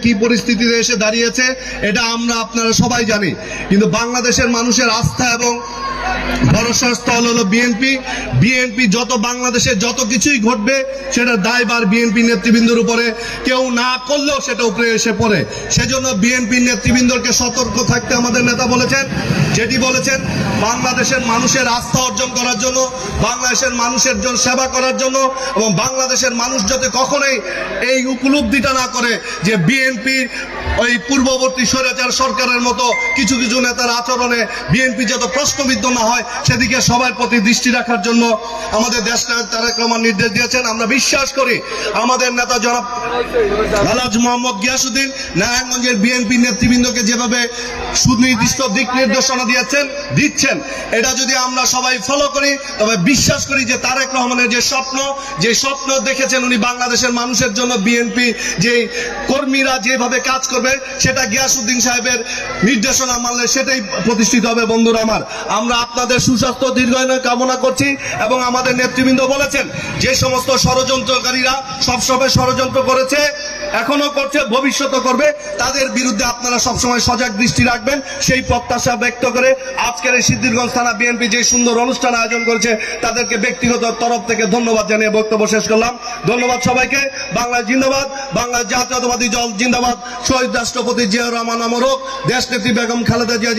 কি পরিস্থিতিতে এসে দাঁড়িয়েছে এটা আমরা আপনারা সবাই জানি। কিন্তু বাংলাদেশের মানুষের আস্থা এবং ভরসার স্থল হলো বিএনপি। বিএনপি যত বাংলাদেশে যত কিছুই ঘটবে সেটা দায়ভার বিএনপি নেতৃবৃন্দের উপরে, কেউ না করলেও সেটা উপরে এসে পড়ে। সেজন্য বিএনপি নেতৃবৃন্দকে সতর্ক থাকতে আমাদের নেতা বলেছেন, যেটি বলেছেন বাংলাদেশের মানুষের আস্থা অর্জন করার জন্য, বাংলাদেশের মানুষের জন্য সেবা করার জন্য, এবং বাংলাদেশের মানুষ যাতে কখনোই এই উপলব্ধিটা না করে যে বিএনপির ওই পূর্ববর্তী স্বৈরাচার সরকারের মতো কিছু কিছু নেতার আচরণে বিএনপি যত প্রশ্নবিদ্ধ না হয় সেদিকে সবার প্রতি দৃষ্টি রাখার জন্য আমাদের দেশনায়ক তারেক রহমান নির্দেশ দিয়েছেন। আমরা বিশ্বাস করি আমাদের নেতা জনাব আলহাজ মোহাম্মদ গিয়াসউদ্দিন নারায়ণগঞ্জের বিএনপি নেতৃবৃন্দকে যেভাবে সুনির্দিষ্ট দিক নির্দেশনা দিচ্ছেন, এটা যদি আমরা সবাই ফলো করি তবে বিশ্বাস করি যে তারেক রহমানের যে স্বপ্ন দেখেছেন উনি বাংলাদেশের মানুষের জন্য, বিএনপি যে কর্মীরা যেভাবে কাজ করবে সেটা গিয়াসউদ্দিন সাহেবের নির্দেশনা মানলে সেটাই প্রতিষ্ঠিত হবে। বন্ধুরা আমার, আমরা আপনাদের সুস্বাস্থ্য দীর্ঘায়ু কামনা করছি এবং আমাদের নেতৃবৃন্দ বলেছেন যে সমস্ত ষড়যন্ত্রকারীরা সবসময় ষড়যন্ত্র করেছে, এখনো করছে, ভবিষ্যতে করবে, তাদের বিরুদ্ধে আপনারা সবসময় সজাগ দৃষ্টি রাখবেন সেই প্রত্যাশা ব্যক্ত করে আজকের এই সিদ্ধিরগঞ্জ থানা বিএনপি যে সুন্দর অনুষ্ঠান আয়োজন করেছে তাদেরকে ব্যক্তিগত তরফ থেকে ধন্যবাদ জানিয়ে বক্তব্য শেষ করলাম। ধন্যবাদ সবাইকে। বাংলা জিন্দাবাদ, বাংলা জাতীয়তাবাদী দল জিন্দাবাদ, শহীদ রাষ্ট্রপতি জিয়াউর রহমান অমর হোক, দেশনেত্রী বেগম খালেদা জিয়া